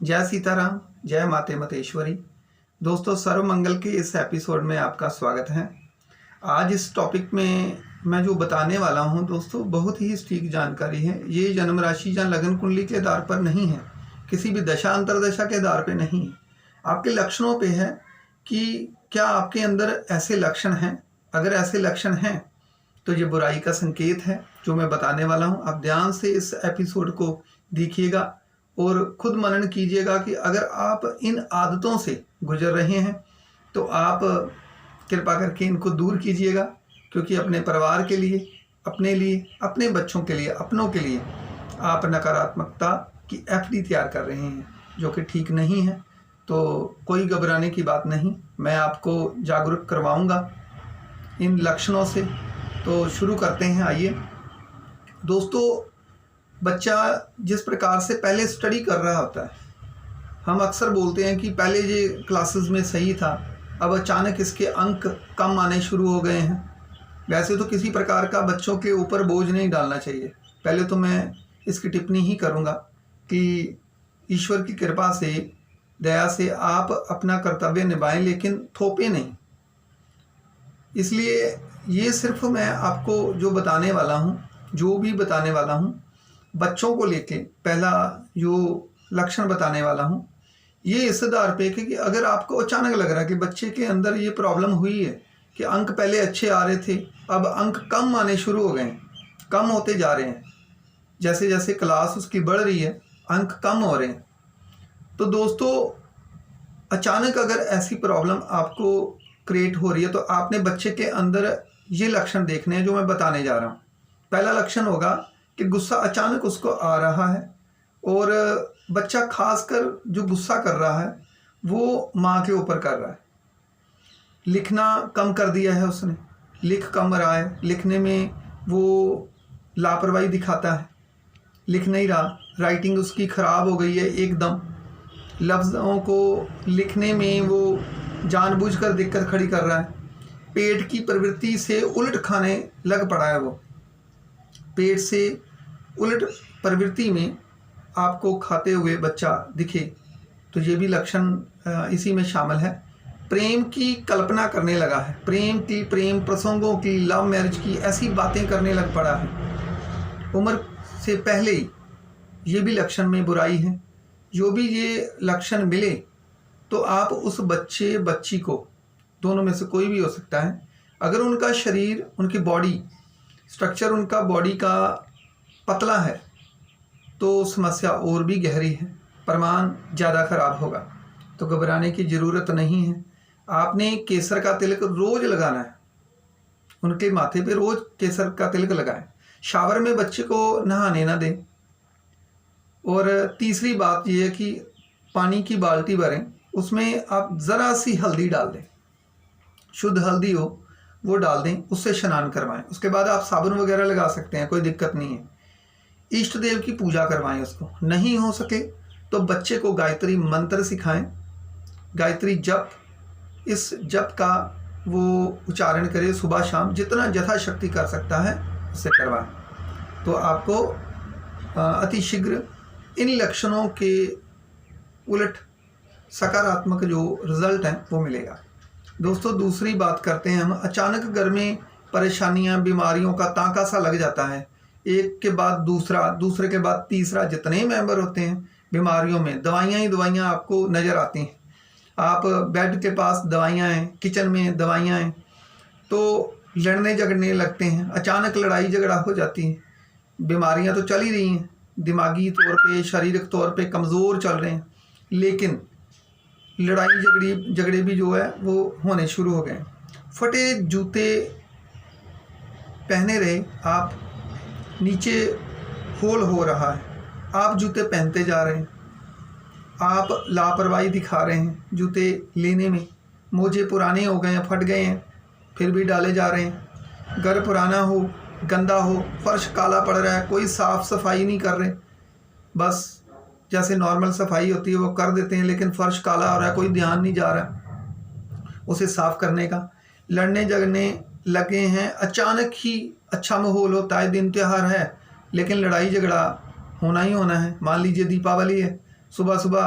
जय सीताराम, जय माते मतेश्वरी। दोस्तों, सर्व मंगल के इस एपिसोड में आपका स्वागत है। आज इस टॉपिक में मैं जो बताने वाला हूं दोस्तों, बहुत ही सटीक जानकारी है। ये जन्म राशि या लगन कुंडली के आधार पर नहीं है, किसी भी दशा अंतरदशा के आधार पर नहीं है। आपके लक्षणों पे है कि क्या आपके अंदर ऐसे लक्षण हैं। अगर ऐसे लक्षण हैं तो ये बुराई का संकेत है जो मैं बताने वाला हूं। आप ध्यान से इस एपिसोड को देखिएगा और खुद मनन कीजिएगा कि अगर आप इन आदतों से गुजर रहे हैं तो आप कृपा करके इनको दूर कीजिएगा, क्योंकि अपने परिवार के लिए, अपने बच्चों के लिए, अपनों के लिए आप नकारात्मकता की एफडी तैयार कर रहे हैं, जो कि ठीक नहीं है। तो कोई घबराने की बात नहीं, मैं आपको जागरूक करवाऊंगा इन लक्षणों से। तो शुरू करते हैं। आइए दोस्तों, बच्चा जिस प्रकार से पहले स्टडी कर रहा होता है, हम अक्सर बोलते हैं कि पहले ये क्लासेस में सही था, अब अचानक इसके अंक कम आने शुरू हो गए हैं। वैसे तो किसी प्रकार का बच्चों के ऊपर बोझ नहीं डालना चाहिए। पहले तो मैं इसकी टिप्पणी ही करूँगा कि ईश्वर की कृपा से, दया से आप अपना कर्तव्य निभाएं, लेकिन थोपे नहीं। इसलिए ये सिर्फ मैं आपको जो बताने वाला हूँ, जो भी बताने वाला हूँ, बच्चों को लेके पहला जो लक्षण बताने वाला हूँ, ये इस आधार पे कि अगर आपको अचानक लग रहा है कि बच्चे के अंदर ये प्रॉब्लम हुई है कि अंक पहले अच्छे आ रहे थे, अब अंक कम आने शुरू हो गए हैं, कम होते जा रहे हैं, जैसे जैसे क्लास उसकी बढ़ रही है अंक कम हो रहे हैं। तो दोस्तों, अचानक अगर ऐसी प्रॉब्लम आपको क्रिएट हो रही है तो आपने बच्चे के अंदर ये लक्षण देखने हैं जो मैं बताने जा रहा हूँ। पहला लक्षण होगा कि गुस्सा अचानक उसको आ रहा है, और बच्चा खासकर जो गुस्सा कर रहा है वो माँ के ऊपर कर रहा है। लिखना कम कर दिया है उसने, लिख कम रहा है, लिखने में वो लापरवाही दिखाता है, लिख नहीं रहा, राइटिंग उसकी ख़राब हो गई है एकदम, लफ्ज़ों को लिखने में वो जानबूझकर दिक्कत खड़ी कर रहा है, पेट की प्रवृत्ति से उलट खाने लग पड़ा है, वो पेट से उलट प्रवृत्ति में आपको खाते हुए बच्चा दिखे, तो ये भी लक्षण इसी में शामिल है। प्रेम की कल्पना करने लगा है, प्रेम प्रसंगों की, लव मैरिज की ऐसी बातें करने लग पड़ा है उम्र से पहले ही। ये भी लक्षण में बुराई है। जो भी ये लक्षण मिले तो आप उस बच्चे बच्ची को, दोनों में से कोई भी हो सकता है, अगर उनका शरीर, उनकी बॉडी स्ट्रक्चर, उनका बॉडी का पतला है तो समस्या और भी गहरी है, प्रमाण ज़्यादा खराब होगा। तो घबराने की ज़रूरत नहीं है। आपने केसर का तिलक रोज़ लगाना है, उनके माथे पे रोज़ केसर का तिलक लगाएं। शावर में बच्चे को नहाने ना दें। और तीसरी बात यह है कि पानी की बाल्टी भरें, उसमें आप ज़रा सी हल्दी डाल दें, शुद्ध हल्दी हो वो डाल दें, उससे स्नान करवाएं। उसके बाद आप साबुन वगैरह लगा सकते हैं, कोई दिक्कत नहीं है। इष्ट देव की पूजा करवाएं उसको। नहीं हो सके तो बच्चे को गायत्री मंत्र सिखाएं, गायत्री जप, इस जप का वो उच्चारण करे सुबह शाम, जितना यथाशक्ति कर सकता है उससे करवाएं। तो आपको अतिशीघ्र इन लक्षणों के उलट सकारात्मक जो रिजल्ट हैं वो मिलेगा। दोस्तों, दूसरी बात करते हैं हम। अचानक घर में परेशानियां, बीमारियों का तांका सा लग जाता है, एक के बाद दूसरा, दूसरे के बाद तीसरा, जितने मेंबर होते हैं बीमारियों में दवाइयाँ ही दवाइयाँ आपको नज़र आती हैं। आप बेड के पास दवाइयाँ हैं, किचन में दवाइयाँ हैं, तो लड़ने झगड़ने लगते हैं, अचानक लड़ाई झगड़ा हो जाती है। बीमारियाँ तो चल ही रही हैं, दिमागी तौर पे, शारीरिक तौर पे कमज़ोर चल रहे हैं, लेकिन लड़ाई झगड़े भी जो है वो होने शुरू हो गए। फटे जूते पहने रहे आप, नीचे होल हो रहा है, आप जूते पहनते जा रहे हैं, आप लापरवाही दिखा रहे हैं जूते लेने में, मोजे पुराने हो गए हैं, फट गए हैं, फिर भी डाले जा रहे हैं। घर पुराना हो, गंदा हो, फर्श काला पड़ रहा है, कोई साफ़ सफाई नहीं कर रहे, बस जैसे नॉर्मल सफाई होती है वो कर देते हैं, लेकिन फर्श काला हो रहा है, कोई ध्यान नहीं जा रहा उसे साफ़ करने का। लड़ने झगड़ने लगे हैं, अचानक ही अच्छा माहौल होता है, दिन त्यौहार है, लेकिन लड़ाई झगड़ा होना ही होना है। मान लीजिए दीपावली है, सुबह सुबह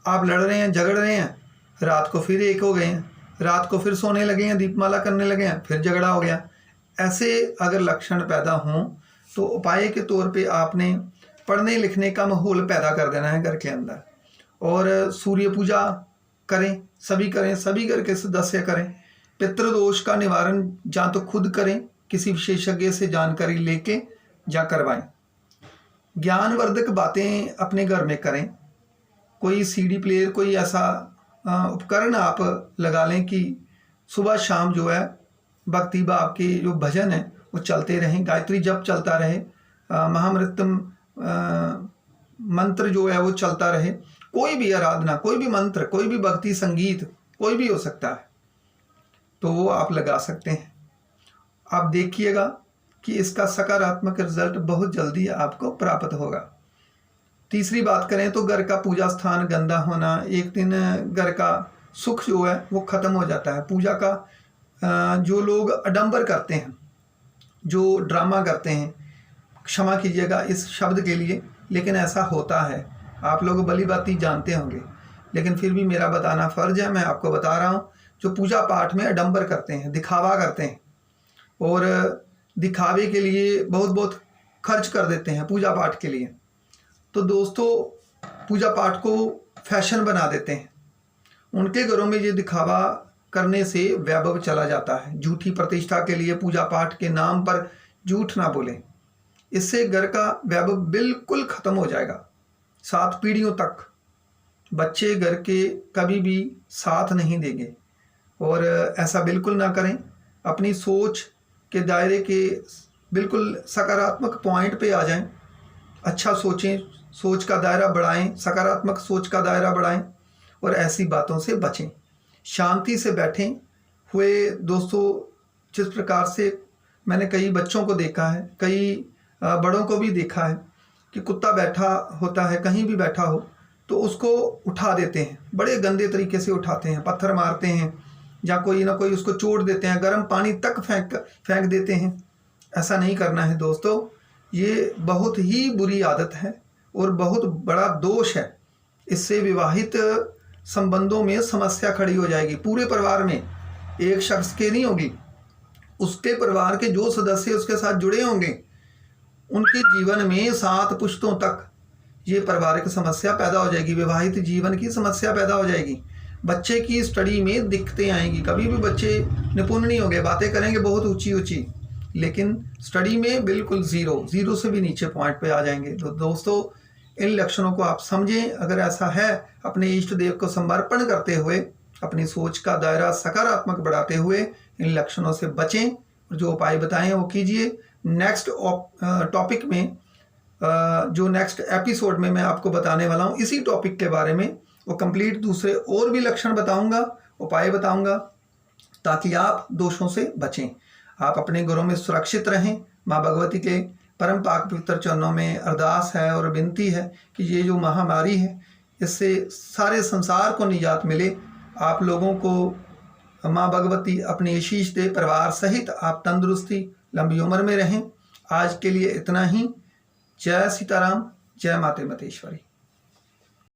आप लड़ रहे हैं, झगड़ रहे हैं, रात को फिर एक हो गए हैं, रात को फिर सोने लगे हैं, दीपमाला करने लगे हैं, फिर झगड़ा हो गया। ऐसे अगर लक्षण पैदा हों तो उपाय के तौर पे आपने पढ़ने लिखने का माहौल पैदा कर देना है घर के अंदर, और सूर्य पूजा करें, सभी करें, सभी घर के सदस्य करें। पितृदोष का निवारण या तो खुद करें, किसी विशेषज्ञ से जानकारी लेके या करवाएं। ज्ञानवर्धक बातें अपने घर में करें। कोई सीडी प्लेयर, कोई ऐसा उपकरण आप लगा लें कि सुबह शाम जो है भक्ति भाव के जो भजन है वो चलते रहें, गायत्री जप चलता रहे, महामृत्यम मंत्र जो है वो चलता रहे। कोई भी आराधना, कोई भी मंत्र, कोई भी भक्ति संगीत, कोई भी हो सकता है, तो वो आप लगा सकते हैं। आप देखिएगा कि इसका सकारात्मक रिजल्ट बहुत जल्दी आपको प्राप्त होगा। तीसरी बात करें तो घर का पूजा स्थान गंदा होना, एक दिन घर का सुख जो है वो खत्म हो जाता है। पूजा का जो लोग आडंबर करते हैं, जो ड्रामा करते हैं, क्षमा कीजिएगा इस शब्द के लिए, लेकिन ऐसा होता है। आप लोग भली बात जानते होंगे, लेकिन फिर भी मेरा बताना फ़र्ज है, मैं आपको बता रहा हूँ। जो पूजा पाठ में आडंबर करते हैं, दिखावा करते हैं और दिखावे के लिए बहुत बहुत खर्च कर देते हैं पूजा पाठ के लिए, तो दोस्तों पूजा पाठ को फैशन बना देते हैं। उनके घरों में ये दिखावा करने से वैभव चला जाता है। झूठी प्रतिष्ठा के लिए पूजा पाठ के नाम पर झूठ ना बोलें, इससे घर का वैभव बिल्कुल ख़त्म हो जाएगा। 7 पीढ़ियों तक बच्चे घर के कभी भी साथ नहीं देंगे, और ऐसा बिल्कुल ना करें। अपनी सोच के दायरे के बिल्कुल सकारात्मक पॉइंट पे आ जाएं, अच्छा सोचें, सोच का दायरा बढ़ाएं, सकारात्मक सोच का दायरा बढ़ाएं और ऐसी बातों से बचें। शांति से बैठें हुए दोस्तों। जिस प्रकार से मैंने कई बच्चों को देखा है, कई बड़ों को भी देखा है कि कुत्ता बैठा होता है, कहीं भी बैठा हो तो उसको उठा देते हैं, बड़े गंदे तरीके से उठाते हैं, पत्थर मारते हैं या कोई ना कोई उसको चोट देते हैं, गर्म पानी तक फेंक देते हैं। ऐसा नहीं करना है दोस्तों, ये बहुत ही बुरी आदत है और बहुत बड़ा दोष है। इससे विवाहित संबंधों में समस्या खड़ी हो जाएगी। पूरे परिवार में, एक शख्स के नहीं होगी, उसके परिवार के जो सदस्य उसके साथ जुड़े होंगे उनके जीवन में 7 पुश्तों तक ये पारिवारिक समस्या पैदा हो जाएगी, विवाहित जीवन की समस्या पैदा हो जाएगी। बच्चे की स्टडी में दिक्कतें आएंगी। कभी भी बच्चे निपुण नहीं होंगे, बातें करेंगे बहुत ऊंची ऊंची, लेकिन स्टडी में बिल्कुल ज़ीरो से भी नीचे पॉइंट पे आ जाएंगे। तो दोस्तों इन लक्षणों को आप समझें। अगर ऐसा है, अपने इष्ट देव को समर्पण करते हुए, अपनी सोच का दायरा सकारात्मक बढ़ाते हुए इन लक्षणों से बचें और जो उपाय बताए हैं वो कीजिए। नेक्स्ट टॉपिक में, जो नेक्स्ट एपिसोड में मैं आपको बताने वाला हूँ इसी टॉपिक के बारे में, वो कंप्लीट दूसरे और भी लक्षण बताऊंगा, उपाय बताऊंगा, ताकि आप दोषों से बचें, आप अपने घरों में सुरक्षित रहें। माँ भगवती के परम पाक पवित्र चरणों में अरदास है और विनती है कि ये जो महामारी है इससे सारे संसार को निजात मिले। आप लोगों को माँ भगवती अपनी आशीष दे, परिवार सहित आप तंदुरुस्ती लंबी उम्र में रहें। आज के लिए इतना ही। जय सीताराम, जय माते मतेश्वरी।